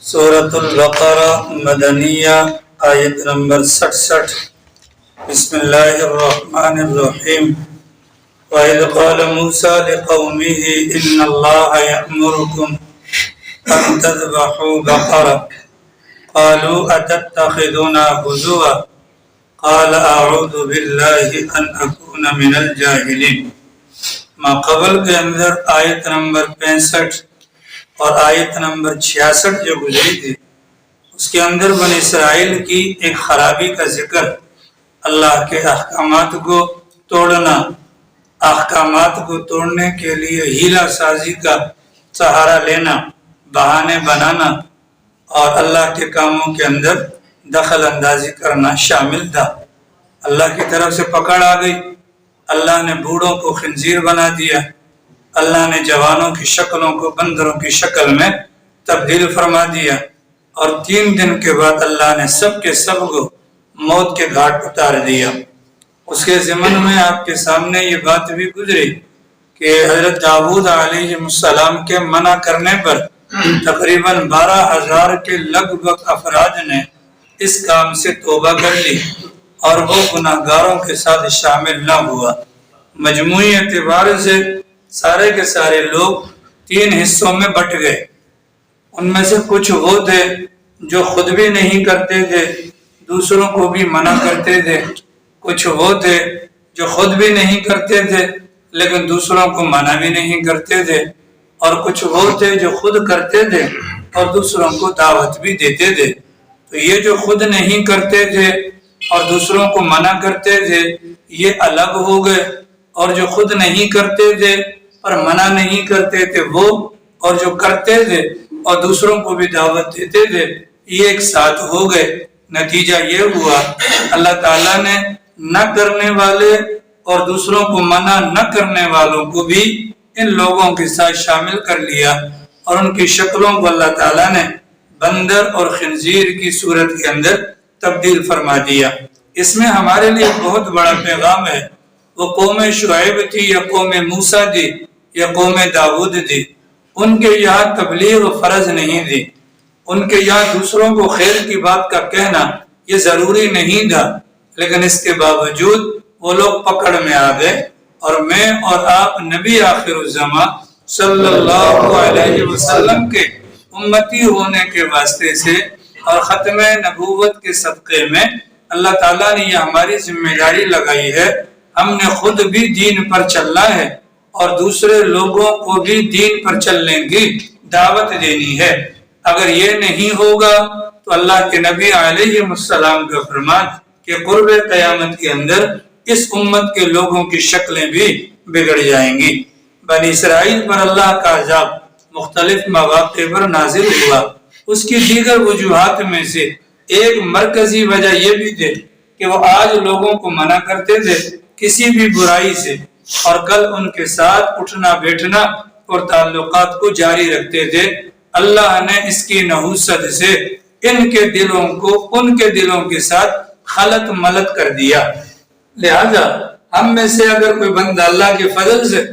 سورة البقرہ مدنیہ آیت نمبر 67۔ بسم اللہ الرحمن الرحیم۔ وَإِذْ قَالَ مُوسَىٰ لِقَوْمِهِ إِنَّ اللَّهَ يَأْمُرُكُمْ أَن تَذْبَحُوا بَقَرَةً قَالُوا أَتَتَّخِذُنَا هُزُوًا قَالَ أَعُوذُ بِاللَّهِ أَنْ أَكُونَ مِنَ الْجَاهِلِينَ۔ ماقبل کے اندر آیت نمبر 65 اور آیت نمبر 66 جو گزری تھی، اس کے اندر بنی اسرائیل کی ایک خرابی کا ذکر، اللہ کے احکامات کو توڑنا، احکامات کو توڑنے کے لیے ہیلا سازی کا سہارا لینا، بہانے بنانا اور اللہ کے کاموں کے اندر دخل اندازی کرنا شامل تھا۔ اللہ کی طرف سے پکڑ آ گئی، اللہ نے بوڑھوں کو خنزیر بنا دیا، اللہ نے جوانوں کی شکلوں کو بندروں کی شکل میں تبدیل فرما دیا، اور 3 دن کے بعد اللہ نے سب کے سب کو موت کے گھاٹ اتار دیا۔ اس کے ضمن میں آپ کے سامنے یہ بات بھی گزری کہ حضرت داؤد علیہ السلام کے منع کرنے پر تقریباً 12,000 کے لگ بھگ افراد نے اس کام سے توبہ کر لی اور وہ گناہگاروں کے ساتھ شامل نہ ہوا۔ مجموعی اعتبار سے سارے کے سارے لوگ 3 حصوں میں بٹ گئے۔ ان میں سے کچھ وہ تھے جو خود بھی نہیں کرتے تھے، دوسروں کو بھی منع کرتے تھے، کچھ وہ تھے جو خود بھی نہیں کرتے تھے لیکن دوسروں کو منع بھی نہیں کرتے تھے، اور کچھ وہ تھے جو خود کرتے تھے اور دوسروں کو دعوت بھی دیتے تھے۔ تو یہ جو خود نہیں کرتے تھے اور دوسروں کو منع کرتے تھے یہ الگ ہو گئے، اور جو خود نہیں کرتے تھے پر منع نہیں کرتے تھے وہ، اور جو کرتے تھے اور دوسروں کو بھی دعوت دیتے تھے، یہ ایک ساتھ ہو گئے۔ نتیجہ یہ ہوا اللہ تعالیٰ نے نہ کرنے والے اور دوسروں کو منع نہ کرنے والوں کو بھی ان لوگوں کے ساتھ شامل کر لیا، اور ان کی شکلوں کو اللہ تعالیٰ نے بندر اور خنزیر کی صورت کے اندر تبدیل فرما دیا۔ اس میں ہمارے لیے بہت بڑا پیغام ہے۔ وہ قوم شعیب تھی یا قوم موسیٰ تھی یا قوم داؤد تھی، ان کے یہاں تبلیغ فرض نہیں تھی، ان کے یہاں دوسروں کو خیر کی بات کا کہنا یہ ضروری نہیں تھا، لیکن اس کے باوجود وہ لوگ پکڑ میں آ گئے، اور میں اور آپ نبی آخر الزماں صلی اللہ علیہ وسلم کے امتی ہونے کے واسطے سے اور ختم نبوت کے صدقے میں اللہ تعالیٰ نے یہ ہماری ذمہ داری لگائی ہے، ہم نے خود بھی دین پر چلنا ہے اور دوسرے لوگوں کو بھی دین پر چلنے کی دعوت دینی ہے۔ اگر یہ نہیں ہوگا تو اللہ کے نبی علیہ السلام کا فرمان کہ قرب قیامت کے اندر اس امت کے لوگوں کی شکلیں بھی بگڑ جائیں گی۔ بنی اسرائیل پر اللہ کا عذاب مختلف مواقع پر نازل ہوا۔ اس کی دیگر وجوہات میں سے ایک مرکزی وجہ یہ بھی تھی کہ وہ آج لوگوں کو منع کرتے تھے کسی بھی برائی سے، اور کل ان کے ساتھ اٹھنا بیٹھنا اور تعلقات کو جاری رکھتے تھے۔ اللہ نے اس کی نحوست سے ان کے دلوں کو ان کے دلوں کے ساتھ خلط ملط کر دیا۔ لہذا ہم میں سے اگر کوئی بندہ اللہ کے فضل سے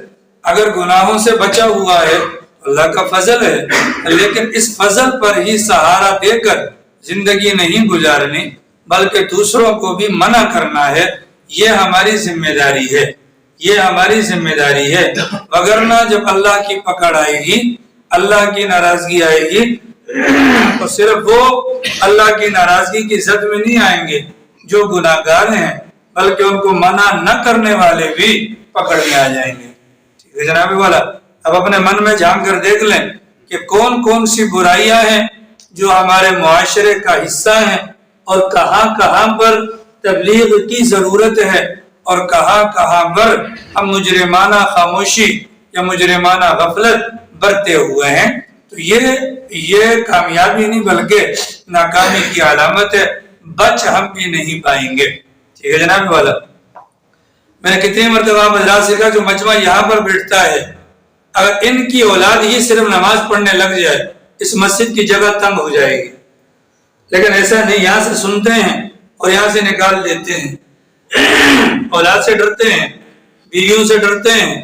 اگر گناہوں سے بچا ہوا ہے، اللہ کا فضل ہے، لیکن اس فضل پر ہی سہارا دے کر زندگی نہیں گزارنی بلکہ دوسروں کو بھی منع کرنا ہے، یہ ہماری ذمہ داری ہے، یہ ہماری ذمہ داری ہے۔ وگرنہ جب اللہ کی پکڑ آئے گی، اللہ کی ناراضگی آئے گی، تو صرف وہ اللہ کی ناراضگی کی زد میں نہیں آئیں گے جو گناہگار ہیں، بلکہ ان کو منع نہ کرنے والے بھی پکڑ میں آ جائیں گے۔ ٹھیک ہے جناب والا، اب اپنے من میں جھانک کر دیکھ لیں کہ کون کون سی برائیاں ہیں جو ہمارے معاشرے کا حصہ ہیں، اور کہاں کہاں پر تبلیغ کی ضرورت ہے، اور کہاں کہاں پر ہم مجرمانہ خاموشی یا مجرمانہ غفلت برتے ہوئے ہیں۔ تو یہ کامیابی نہیں بلکہ ناکامی کی علامت ہے، بچ ہم بھی نہیں پائیں گے۔ ٹھیک ہے جناب والا، میں نے کتنی مرتبہ حضرات سے کہا جو مجمع یہاں پر بیٹھتا ہے، اگر ان کی اولاد ہی صرف نماز پڑھنے لگ جائے اس مسجد کی جگہ تنگ ہو جائے گی، لیکن ایسا نہیں، یہاں سے سنتے ہیں اور یہاں سے نکال دیتے ہیں، اولاد سے ڈرتے ہیں، بیویوں سے ڈرتے ہیں،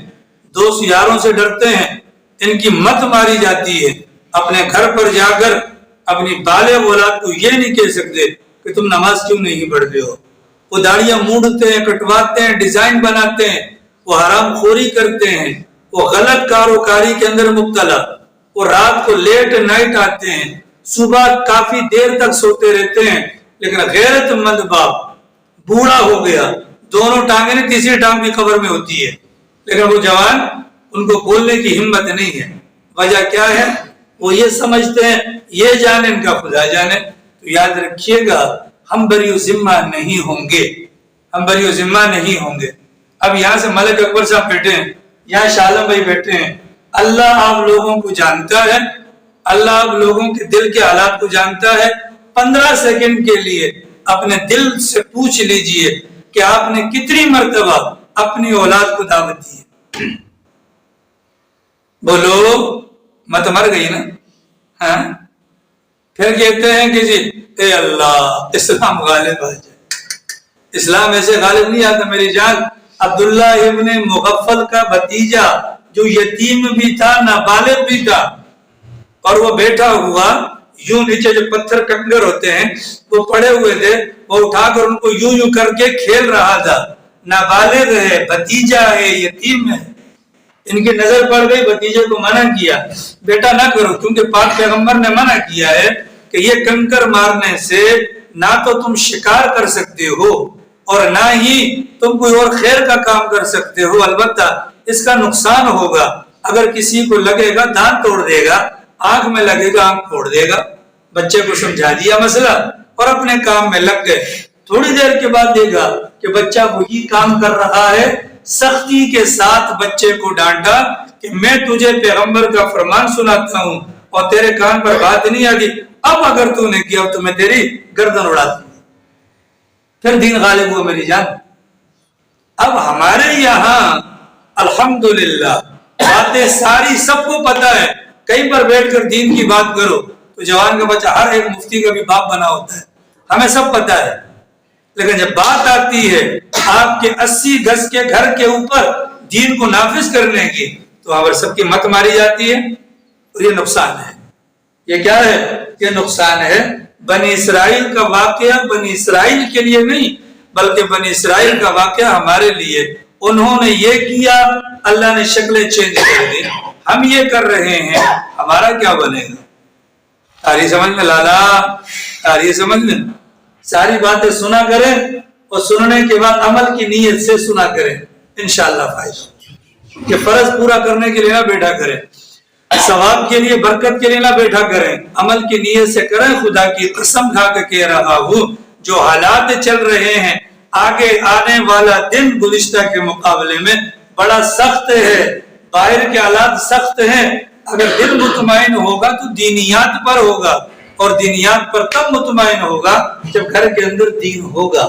دوست یاروں سے ڈرتے ہیں، ان کی مت ماری جاتی ہے، اپنے گھر پر جا کر اپنی بالغ اولاد کو یہ نہیں کہہ سکتے کہ تم نماز کیوں نہیں پڑھتے ہو۔ وہ داڑیاں موڑتے ہیں، کٹواتے ہیں، ڈیزائن بناتے ہیں، وہ حرام خوری کرتے ہیں، وہ غلط کاروکاری کے اندر مبتلا، وہ رات کو لیٹ نائٹ آتے ہیں، صبح کافی دیر تک سوتے رہتے ہیں، لیکن غیرت مند باپ بوڑھا ہو گیا، دونوں ٹانگیں نہیں، تیسری ٹانگ بھی قبر میں ہوتی ہے، لیکن وہ جوان ان کو بولنے کی ہمت نہیں ہے۔ وجہ کیا ہے؟ وہ یہ سمجھتے ہیں یہ جانے ان کا خدا جانے۔ تو یاد رکھیے گا ہم بری و ذمہ نہیں ہوں گے، ہم بری و ذمہ نہیں ہوں گے۔ اب یہاں سے ملک اکبر صاحب بیٹھے ہیں، یہاں شاہ عالم بھائی بیٹھے ہیں، اللہ آپ لوگوں کو جانتا ہے، اللہ آپ لوگوں کے دل کے حالات کو جانتا ہے۔ 15 سیکنڈ کے لیے اپنے دل سے پوچھ لیجئے کہ آپ نے کتنی مرتبہ اپنی اولاد کو دعوت دی ہے؟ بولو، مت مر گئی نا؟ ہاں، پھر کہتے ہیں کہ جی اے اللہ اسلام غالب آ جائے۔ اسلام ایسے غالب نہیں آتا میری جان۔ عبداللہ ابن مغفل کا بھتیجا جو یتیم بھی تھا، نابالغ بھی تھا، اور وہ بیٹھا ہوا یوں نیچے جو پتھر کنکر ہوتے ہیں وہ پڑے ہوئے تھے، وہ اٹھا کر ان کو یوں یوں کر کے کھیل رہا تھا۔ نابالغ ہے، بھتیجا ہے، یتیم ہے۔ ان کی نظر پڑ گئی، بھتیجے کو منع کیا، بیٹا نہ کرو، کیونکہ پاک پیغمبر نے منع کیا ہے کہ یہ کنکر مارنے سے نہ تو تم شکار کر سکتے ہو اور نہ ہی تم کوئی اور خیر کا کام کر سکتے ہو، البتہ اس کا نقصان ہوگا۔ اگر کسی کو لگے گا دانت توڑ دے گا، آنکھ میں لگے گا آنکھ پھوڑ دے گا۔ بچے کو سمجھا دیا مسئلہ اور اپنے کام میں لگ گئے۔ تھوڑی دیر کے بعد دیکھا کہ بچہ وہی کام کر رہا ہے، سختی کے ساتھ بچے کو ڈانٹا کہ میں تجھے پیغمبر کا فرمان سناتا ہوں اور تیرے کان پر بات نہیں آتی، اب اگر تو نے کیا تو میں تیری گردن اڑا دوں۔ پھر دین غالب ہوا میری جان۔ اب ہمارے یہاں الحمدللہ باتیں ساری سب کو پتا ہے، کہیں پر بیٹھ کر دین کی بات کرو تو جوان کا بچہ ہر ایک مفتی کا بھی باپ بنا ہوتا ہے، ہمیں سب پتا ہے، لیکن جب بات آتی ہے آپ کے 80 گز کے گھر کے اوپر دین کو نافذ کرنے کی تو وہاں پر سب کی مت ماری جاتی ہے، اور یہ نقصان ہے۔ یہ کیا ہے؟ یہ نقصان ہے۔ بنی اسرائیل کا واقعہ بنی اسرائیل کے لیے نہیں بلکہ بنی اسرائیل کا واقعہ ہمارے لیے۔ انہوں نے یہ کیا، اللہ نے شکلیں چینج کر دی، ہم یہ کر رہے ہیں، ہمارا کیا بنے گا؟ تاریخ سمجھ میں لالا، تاریخ سمجھ میں ساری باتیں سنا کریں اور سننے کے بعد عمل کی نیت سے سنا کریں، انشاءاللہ فائدہ۔ کہ فرض پورا کرنے کے لیے نہ بیٹھا کریں، ثواب کے لیے برکت کے لیے نہ بیٹھا کریں، عمل کی نیت سے کریں۔ خدا کی قسم کھا کے کہہ رہا ہوں، جو حالات چل رہے ہیں، آگے آنے والا دن گزشتہ کے مقابلے میں بڑا سخت ہے، باہر کے حالات سخت ہیں۔ اگر دل مطمئن ہوگا تو دینیات پر ہوگا، اور دینیات پر تب مطمئن ہوگا جب گھر کے اندر دین ہوگا۔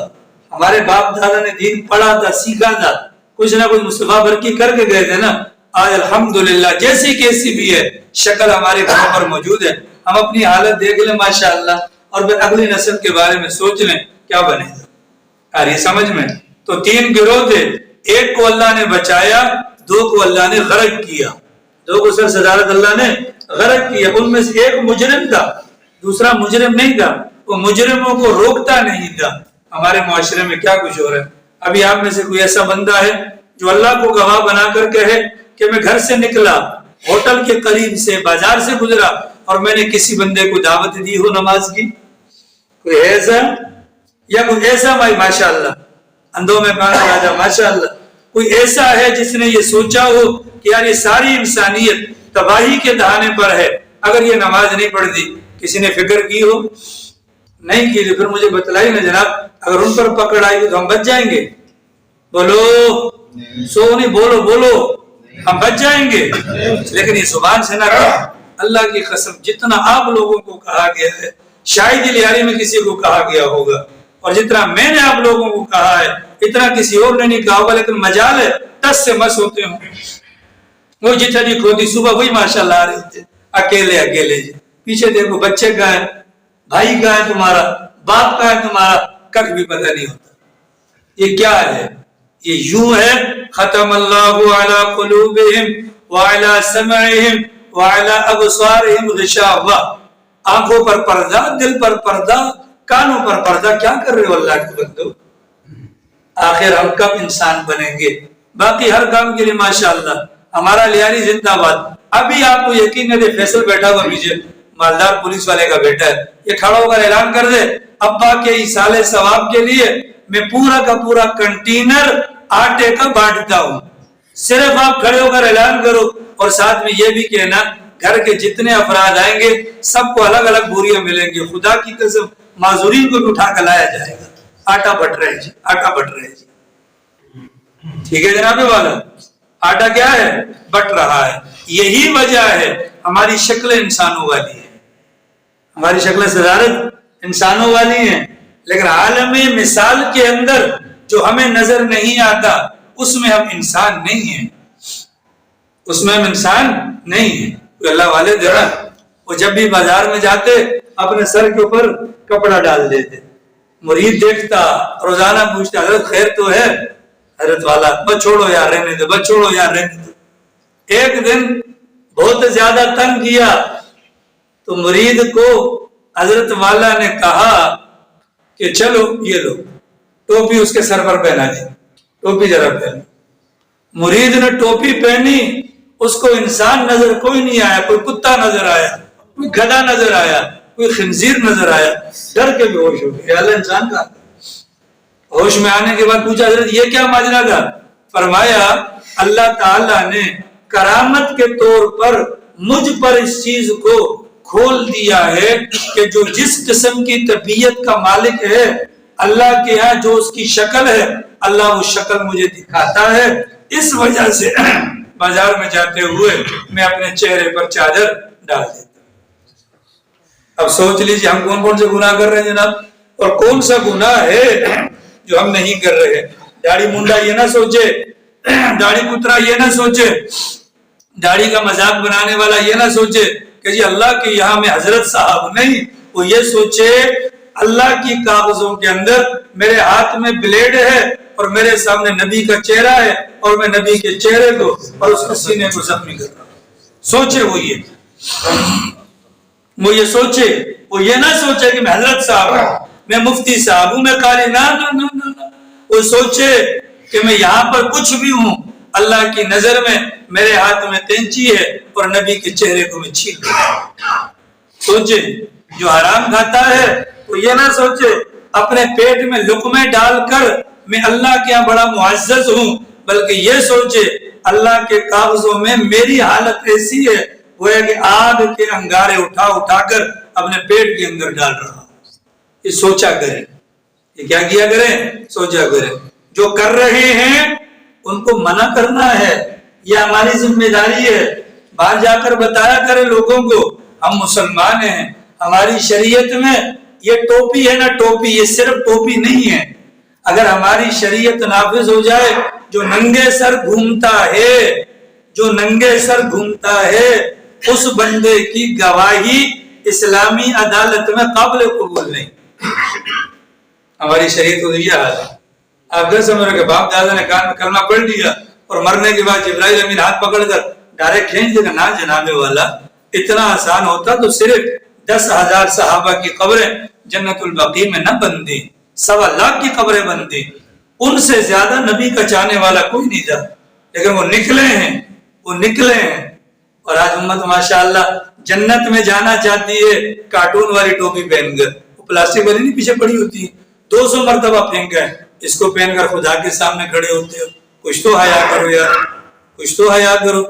ہمارے باپ دادا نے دین پڑھا تھا، سیکھا تھا، کچھ نہ کچھ مصطفیٰ برکی کر کے گئے تھے نا۔ آج الحمدللہ جیسی کیسی بھی ہے شکل ہمارے گھروں پر موجود ہے، ہم اپنی حالت دیکھ لیں ماشاءاللہ، اور پھر اگلی نسل کے بارے میں سوچ لیں کیا بنے گا۔ آ رہی سمجھ میں؟ تو 3 گروہ تھے، ایک کو اللہ نے بچایا، 2 کو اللہ نے غرق کیا، 2 کو سر صدارت اللہ نے غرق کیا۔ ان میں سے ایک مجرم تھا، دوسرا مجرم نہیں تھا، وہ مجرموں کو روکتا نہیں تھا۔ ہمارے معاشرے میں کیا کچھ ہو رہا ہے؟ ابھی آپ میں سے کوئی ایسا بندہ ہے جو اللہ کو گواہ بنا کر کہے کہ میں گھر سے نکلا، ہوٹل کے قریب سے، بازار سے گزرا اور میں نے کسی بندے کو دعوت دی ہو نماز کی؟ کوئی ایسا؟ یا کوئی ایسا بھائی ماشاءاللہ اندھوں میں کانا راجا ماشاءاللہ، کوئی ایسا ہے جس نے یہ سوچا ہو کہ یار یہ ساری انسانیت تباہی کے دہانے پر ہے، اگر یہ نماز نہیں پڑھتی؟ کسی نے فکر کی ہو؟ نہیں کی تو پھر مجھے بتلائی نا جناب، اگر ان پر پکڑ آئی تو ہم بچ جائیں گے؟ بولو، سو نہیں، بولو بولو، ہم بچ جائیں گے۔ لیکن یہ زبان سے نہ کہا، اللہ کی قسم جتنا آپ لوگوں کو کہا گیا ہے شاید لیاری میں کسی کو کہا گیا ہوگا، اور جتنا میں نے آپ لوگوں کو کہا ہے اتنا کسی اور نے نہیں کہا ہوگا، لیکن مجال ہے ٹس سے مس ہوتے ہوں۔ وہ جتنا جی کھوتی صبح وہی ماشاءاللہ آ رہے تھے، اکیلے اکیلے جی، پیچھے دیکھو بچے کہاں ہیں، بھائی کہاں ہے تمہارا، باپ کہاں ہے تمہارا، کچھ بھی پتہ نہیں ہوتا۔ یہ کیا ہے؟ یہ یوں ہے، ختم اللہ علی قلوبہم وعلی سمعہم وعلی ابصارہم غشاوہ، آنکھوں پر پردہ، دل پر پردہ، کانوں پر پردہ. کیا کر رہے ہو اللہ کے بندو؟ آخر ہم کب انسان بنیں گے؟ باقی ہر کام کے لیے ماشاءاللہ ہمارا لیاری زندہ باد. ابھی آپ کو یقین ہے فیصل بیٹھا ہوا پیچھے، مالدار پولیس والے کا بیٹا ہے، یہ کھڑا ہو کر اعلان کر دے ابا کے ایصال ثواب کے لیے میں پورا کا پورا کنٹینر آٹے کا بانٹتا ہوں. صرف آپ کھڑے ہو کر اعلان کرو اور ساتھ میں یہ بھی کہنا گھر کے جتنے افراد آئیں گے سب کو الگ الگ بوریاں ملیں گی. خدا کی قسم معذورین کو بھی اٹھا کر لایا جائے گا. آٹا بٹ رہے جی، آٹا بٹ رہے جی. ٹھیک ہے جناب والا، آٹا کیا ہے؟ بٹ رہا ہے. یہی وجہ ہے ہماری شکل انسانوں والی ہے، ہماری شکل صدارت انسانوں والی ہیں، لیکن عالم مثال کے اندر جو ہمیں نظر نہیں آتا اس میں ہم انسان نہیں ہیں، اس میں ہم انسان نہیں ہیں. اللہ والے دینا وہ جب بھی بازار میں جاتے اپنے سر کے اوپر کپڑا ڈال دیتے، مرید دیکھتا روزانہ پوچھتا حضرت خیر تو ہے؟ حضرت والا بس چھوڑو یار رہنے دو، بس چھوڑو یار رہنے دو. ایک دن بہت زیادہ تنگ کیا تو مرید کو حضرت والا نے کہا کہ چلو یہ لو ٹوپی اس کے سر پر پہنا دی، ٹوپی ذرا پہن. مرید نے ٹوپی پہنی، اس کو انسان نظر کوئی نہیں آیا، کوئی کتا نظر آیا، کوئی گدھا نظر آیا، کوئی خنزیر نظر آیا. ڈر کے بھی ہوش ہو گیا، اللہ انسان کا. ہوش میں آنے کے بعد پوچھا حضرت یہ کیا ماجرا تھا؟ فرمایا اللہ تعالیٰ نے کرامت کے طور پر مجھ پر اس چیز کو کھول دیا ہے کہ جو جس قسم کی طبیعت کا مالک ہے اللہ کے ہاں جو اس کی شکل ہے اللہ وہ شکل مجھے دکھاتا ہے. اس وجہ سے بازار میں جاتے ہوئے میں اپنے چہرے پر چادر ڈال دیتا ہوں. اب سوچ لیجیے ہم کون کون سے گناہ کر رہے ہیں جناب، اور کون سا گناہ ہے جو ہم نہیں کر رہے. داڑھی منڈا یہ نہ سوچے، داڑھی کترا یہ نہ سوچے، داڑھی کا مذاق بنانے والا یہ نہ سوچے کہ جی اللہ کے یہاں میں حضرت صاحب نہیں. وہ یہ سوچے اللہ کی کاغذوں کے اندر میرے ہاتھ میں بلیڈ ہے اور میرے سامنے نبی کا چہرہ ہے اور میں نبی کے چہرے کو اور اس کے سینے کو زخمی کر رہا ہوں. سوچے وہ یہ سوچے، وہ یہ نہ سوچے کہ میں حضرت صاحب ہوں، میں مفتی صاحب ہوں، میں قاری. نہ وہ سوچے کہ میں یہاں پر کچھ بھی ہوں، اللہ کی نظر میں میرے ہاتھ میں تینچی ہے اور نبی کے چہرے کو میں چھین رہا ہوں. سوچے جو حرام کھاتا ہے وہ یہ نہ سوچے اپنے پیٹ میں لقمے ڈال کر میں اللہ کے یہاں بڑا معزز ہوں، بلکہ یہ سوچے اللہ کے کاغذوں میں میری حالت ایسی ہے وہ ہے کہ آگ کے انگارے اٹھا اٹھا کر اپنے پیٹ کے اندر ڈال رہا ہوں. یہ سوچا کریں، یہ کیا کیا کریں؟ سوچا کریں. جو کر رہے ہیں ان کو منع کرنا ہے، یہ ہماری ذمہ داری ہے. باہر جا کر بتایا کرے لوگوں کو ہم مسلمان ہیں، ہماری شریعت میں یہ ٹوپی ہے نا ٹوپی، یہ صرف ٹوپی نہیں ہے. اگر ہماری شریعت نافذ ہو جائے جو ننگے سر گھومتا ہے، جو ننگے سر گھومتا ہے اس بندے کی گواہی اسلامی عدالت میں قابل قبول نہیں. ہماری شریعت کو یہ حال ہے. آپ کیا سمجھ رہے کہ باپ دادا نے کان میں کلمہ پڑھ دیا اور مرنے کے بعد جبرائیل امین ہاتھ پکڑ کر ڈائریکٹ کھینچ دے گا؟ نہ جناب والا، اتنا آسان ہوتا تو صرف 10,000 صحابہ کی قبریں جنت البقیع میں نہ بندی، 1.25 کی قبریں بندی. ان سے زیادہ نبی کا چاہنے والا کوئی نہیں تھا، لیکن وہ نکلے ہیں. اور آج امت ماشاءاللہ جنت میں جانا چاہتی ہے کارٹون والی ٹوپی پہن کر. وہ پلاسٹک والی نہیں پیچھے پڑی ہوتی ہے، 200 مرتبہ پھینک گئے، اس کو پہن کر خدا کے سامنے کھڑے ہوتے ہو. کچھ تو حیا کرو یار، کچھ تو حیا کرو.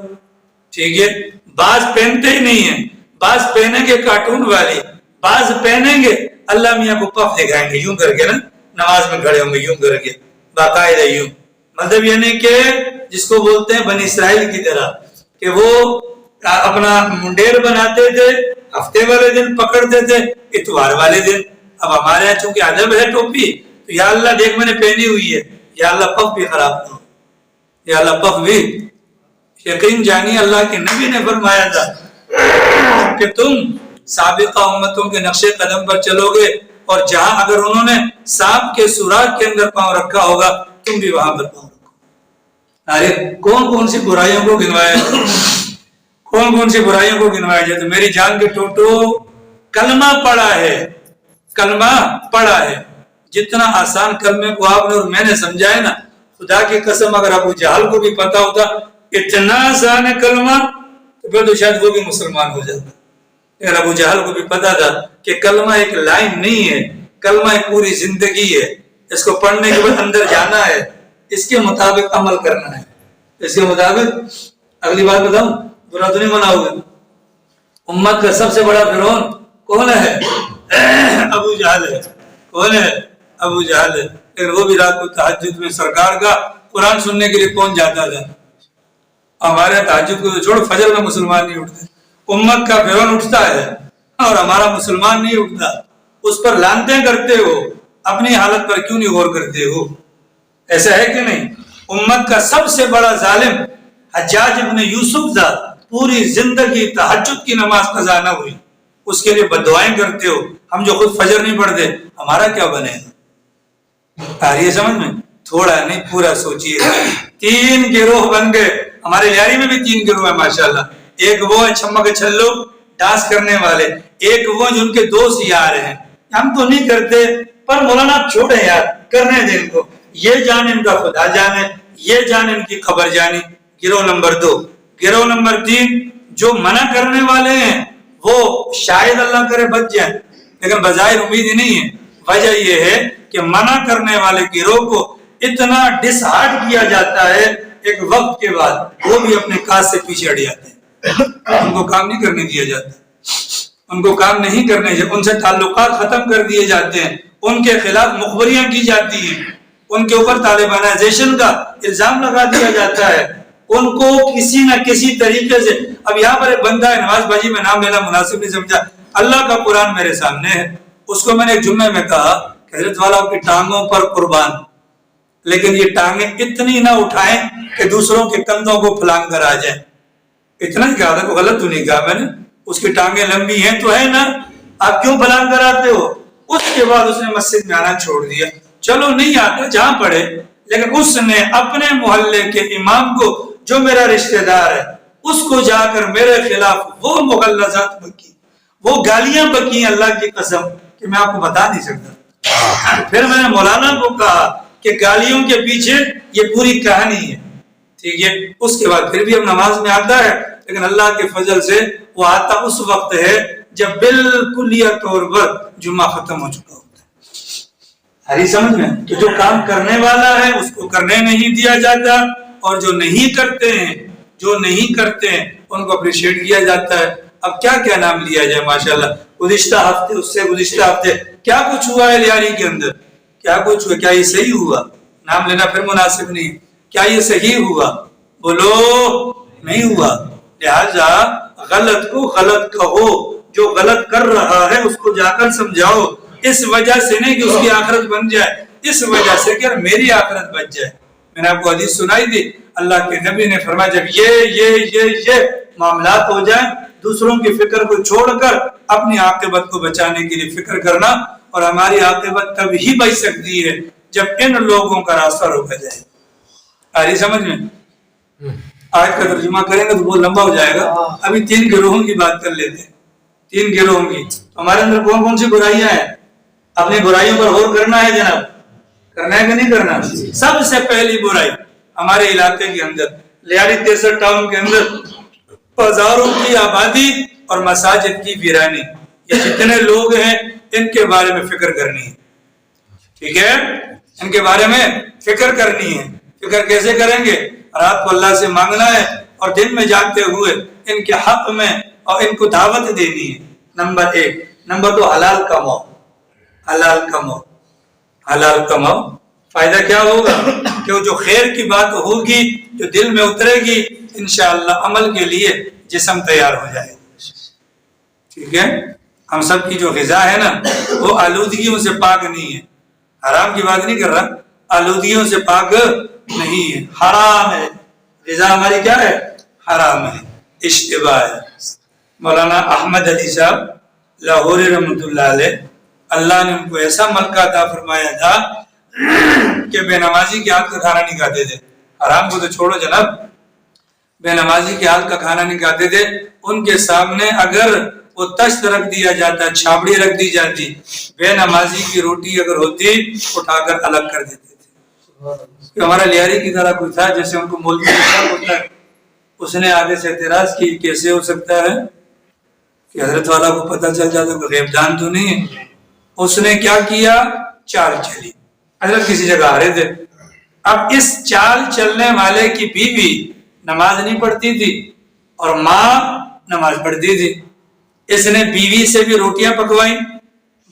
ٹھیک ہے، بعض پہنتے ہی نہیں ہیں، بعض پہنیں گے کارٹون والی، بعض پہنیں گے اللہ میاں کو پف دکھائیں گے یوں کر کے، نا نماز میں کھڑے ہوں گے یوں کر کے باقاعدہ یوں. مطلب یہ نہیں کہ جس کو بولتے ہیں بنی اسرائیل کی طرح کہ وہ اپنا منڈیر بناتے تھے، ہفتے والے دن پکڑتے تھے، اتوار والے دن. اب ہمارے یہاں چونکہ ادب ہے ٹوپی تو یا اللہ دیکھ میں نے پہنی ہوئی ہے، یا اللہ پف بھی خراب کرو، یا اللہ پف بھی. یقین جانی اللہ کے نبی نے فرمایا تھا کہ تم سابقہ امتوں کے نقش قدم پر چلو گے اور جہاں اگر انہوں نے سانپ کے سوراخ کے اندر پاؤں رکھا ہوگا تم بھی وہاں پر پاؤں رکھو. ارے کون سی برائیوں کو گنوایا، کون سی برائیوں کو گنوایا جائے. تو میری جان کے ٹوٹو کلمہ پڑھا ہے. جتنا آسان کلمے کو آپ نے اور میں نے سمجھا ہے نا، خدا کی قسم اگر ابو جہل کو بھی پتا ہوتا اتنا آسان ہے کلمہ تو پھر تو شاید وہ بھی مسلمان ہو جاتا. لیکن ابو جہل کو بھی پتا تھا کہ کلمہ ایک لائن نہیں ہے، کلمہ ایک پوری زندگی ہے. اس کو پڑھنے کے بعد اندر جانا ہے، اس کے مطابق عمل کرنا ہے، اس کے مطابق. اگلی بات بتاؤں، برا تو نہیں مناؤ گے؟ امت کا سب سے بڑا فرعون کون ہے؟ ابو جہل ہے. کون ہے؟ ابو جہل ہے. لیکن وہ بھی رات کو تہجد میں سرکار کا قرآن سننے کے لیے پہنچ جاتا تھا. ہمارے تہجد کو چھوڑ، فجر میں مسلمان نہیں اٹھتے. امت کا فرعون اٹھتا ہے اور ہمارا مسلمان نہیں اٹھتا. اس پر لعنتیں کرتے ہو، اپنی حالت پر کیوں نہیں غور کرتے ہو؟ ایسا ہے کہ نہیں؟ امت کا سب سے بڑا ظالم حجاج ابن یوسف تھا. پوری زندگی تہجد کی نماز قضا نہ ہوئی، اس کے لیے بددعائیں کرتے ہو. ہم جو خود فجر نہیں پڑھتے ہمارا کیا بنے؟ آ رہی ہے سمجھ میں؟ تھوڑا نہیں پورا سوچیے. 3 گروہ بن گئے. ہمارے لیاری میں بھی 3 گروہ ہیں ماشاءاللہ. ایک وہ ہے چھما کے چھلو ڈانس کرنے والے، ایک وہ جن کے دوست یار ہیں. ہم تو نہیں کرتے پر مولانا چھوڑے یار، کرنے دیں ان کو. یہ جانے ان کا خدا جانے، یہ جانے ان کی خبر جانی. گروہ نمبر 2. گروہ نمبر 3 جو منع کرنے والے ہیں وہ شاید اللہ کرے بچ جائیں، لیکن بظاہر امید ہی نہیں ہے. وجہ یہ ہے کہ منع کرنے والے گروہ کو اتنا ڈس ہارٹ کیا جاتا ہے ایک وقت کے بعد وہ بھی اپنے کاج سے پیچھے ہٹ جاتے ہیں. ان کو کام نہیں کرنے دیا جاتا، ان کو کام نہیں کرنے ان سے تعلقات ختم کر دیے جاتے ہیں، ان کے خلاف مخبریاں کی جاتی ہیں، ان کے اوپر طالبانائزیشن کا الزام لگا دیا جاتا ہے. ان کو کسی نہ کسی طریقے سے. اب یہاں پر ایک بندہ ہے، نواز بھاجی میں نام لینا مناسب نہیں سمجھا. اللہ کا قرآن میرے سامنے ہے. اس کو میں نے ایک جمعے میں کہا کہ حضرت والا آپ کی ٹانگوں پر قربان، لیکن یہ ٹانگیں اتنی نہ اٹھائیں کہ دوسروں کے کندھوں کو پھلانگ کر آ جائیں. اتنا ہی کہا تھا، کوئی غلط تو نہیں کہا میں نے. اس کی ٹانگیں لمبی ہیں تو ہے نا، آپ کیوں پھلانگ کر آتے ہو؟ اس کے بعد اس نے مسجد میں آنا چھوڑ دیا. چلو نہیں آتے جہاں پڑھے، لیکن اس نے اپنے محلے کے امام کو جو میرا رشتہ دار ہے اس کو جا کر میرے خلاف وہ مغلظات بکی، وہ گالیاں بکی اللہ کی قسم کہ میں آپ کو بتا نہیں سکتا. پھر میں نے مولانا کو کہا کہ گالیوں کے پیچھے یہ پوری کہانی ہے. ٹھیک ہے، اس کے بعد پھر بھی اب نماز میں آتا ہے، لیکن اللہ کے فضل سے وہ آتا اس وقت ہے جب بالکل طور پر جمعہ ختم ہو چکا ہوتا ہے. ہری سمجھ میں کہ جو کام کرنے والا ہے اس کو کرنے نہیں دیا جاتا، اور جو نہیں کرتے ہیں ان کو اپریشیٹ کیا جاتا ہے. اب کیا کیا نام لیا جائے؟ ماشاءاللہ گزشتہ ہفتے اس سے گزشتہ ہفتے کیا کچھ ہوا ہے لیاری کے اندر؟ کیا کچھ ہوا؟ کیا یہ صحیح ہوا؟ نام لینا پھر مناسب نہیں. کیا یہ صحیح ہوا؟ بولو نہیں ہوا. لہذا غلط کو غلط کہو، جو غلط کر رہا ہے اس کو جا کر سمجھاؤ. اس وجہ سے نہیں کہ اس کی آخرت بن جائے، اس وجہ سے کہ میری آخرت بچ جائے. میں نے آپ کو حدیث سنائی تھی، اللہ کے نبی نے فرمایا جب یہ معاملات ہو جائیں، دوسروں کی فکر کو چھوڑ کر اپنی عاقبت کو بچانے کے لیے فکر کرنا. اور ہماری عاقبت تب ہی بچ سکتی ہے جب ان لوگوں کا راستہ روکا جائے. آ رہی سمجھ میں؟ آج کا ترجمہ کریں گے تو بہت لمبا ہو جائے گا. ابھی 3 گروہوں کی بات کر لیتے ہیں. 3 گروہوں کی. ہمارے اندر کون کون سی برائیاں ہیں؟ اپنی برائیوں پر غور کرنا ہے جناب، کرنا ہے کہ نہیں کرنا؟ سب سے پہلی برائی ہمارے علاقے کے اندر لیاری 63 ٹاؤن کے اندر بازاروں کی آبادی اور مساجد کی ویرانی. یہ جتنے لوگ ہیں ان کے بارے میں فکر کرنی ہے. ٹھیک ہے، ان کے بارے میں فکر کرنی ہے. فکر کیسے کریں گے؟ رات کو اللہ سے مانگنا ہے اور دن میں جاگتے ہوئے ان کے حق میں اور ان کو دعوت دینی ہے. نمبر 1. نمبر 2 حلال کماؤ. حلال کماؤ، حلال کماؤ. فائدہ کیا ہوگا کہ جو خیر کی بات ہوگی جو دل میں اترے گی انشاءاللہ عمل کے لیے جسم تیار ہو جائے گا. ٹھیک ہے، ہم سب کی جو غذا ہے نا وہ آلودگیوں سے پاک نہیں ہے. حرام کی بات نہیں کر رہا، آلودگیوں سے پاک نہیں ہے، حرام ہے. غذا ہماری کیا ہے؟ حرام ہے، اشتباہ ہے. مولانا احمد علی صاحب لاہوری رحمۃ اللہ علیہ، اللہ نے ان کو ایسا ملکہ عطا فرمایا تھا کہ بے نمازی کے ہاتھ کا کھانا نہیں کھاتے تھے. حرام کو تو چھوڑو جناب، بے نمازی کے ہاتھ کا کھانا نہیں کھاتے تھے. ان کے سامنے اگر وہ تشت رکھ دیا جاتا، چھابڑی رکھ دی جاتی، بے نمازی کی روٹی اگر ہوتی اٹھا کر الگ کر دیتے تھے۔ ہمارا لیاری کی طرح کوئی تھا، جیسے ان کو مولوی ہوتا ہے، اس نے آگے سے اعتراض کی کیسے ہو سکتا ہے کہ حضرت والا کو پتہ چل جاتا کہ غیب دان تو نہیں ہے۔ اس نے کیا کیا، چال چلی۔ حضرت کسی جگہ آ رہے تھے، اب اس چال چلنے والے کی بیوی نماز نہیں پڑھتی تھی اور ماں نماز پڑھتی تھی۔ اس نے بیوی سے بھی روٹیاں پکوائیں،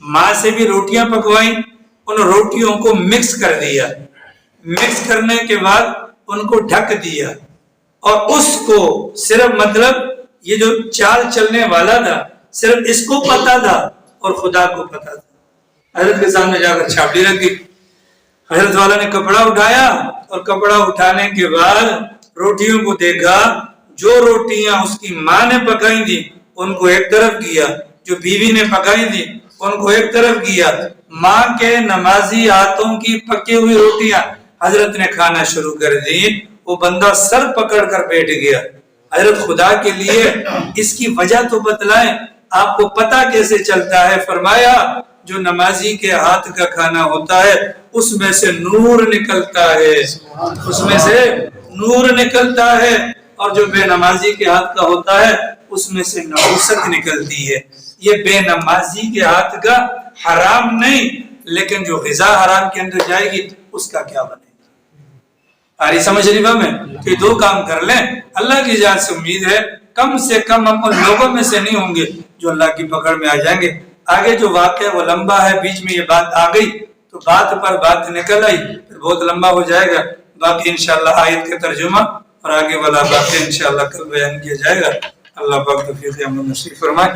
ماں سے بھی روٹیاں پکوائیں، ان روٹیوں کو مکس کر دیا، مکس کرنے کے بعد ان کو ڈھک دیا، اور اس کو صرف مطلب یہ جو چال چلنے والا تھا صرف اس کو پتا تھا اور خدا کو پتا تھا۔ حضرت کے سامنے جا کر چھاپڑی رکھی، حضرت والا نے کپڑا اٹھایا اور کپڑا اٹھانے کے بعد روٹیوں کو دیکھا، جو روٹیاں اس کی ماں نے پکائی تھی ان کو ایک طرف کیا، جو بیوی نے پکائی تھی ان کو ایک طرف کیا، ماں کے نمازی ہاتھوں کی پکی ہوئی روٹیاں حضرت نے کھانا شروع کر دی۔ وہ بندہ سر پکڑ کر بیٹھ گیا۔ حضرت خدا کے لیے اس کی وجہ تو بتلائیں، آپ کو پتہ کیسے چلتا ہے؟ فرمایا جو نمازی کے ہاتھ کا کھانا ہوتا ہے اس میں سے نور نکلتا ہے، اس میں سے نور نکلتا ہے، اور جو بے نمازی کے ہاتھ کا ہوتا ہے اس میں سے نحوست نکلتی ہے۔ یہ بے نمازی کے ہاتھ کا حرام نہیں، لیکن جو غذا حرام کے اندر جائے گی اس کا کیا بنے گا؟ آری سمجھ رہی میں کہ دو کام کر لیں، اللہ کی ذات سے امید ہے کم سے کم ہم ان لوگوں میں سے نہیں ہوں گے جو اللہ کی پکڑ میں آ جائیں گے۔ آگے جو واقعہ وہ لمبا ہے، بیچ میں یہ بات آ گئی تو بات پر بات نکل آئی، پھر بہت لمبا ہو جائے گا۔ باقی انشاءاللہ آیت کا ترجمہ اور آگے والا باقی انشاءاللہ کل بیان کیا جائے گا۔ اللہ پاک توفیق عمل نصیب فرمائے۔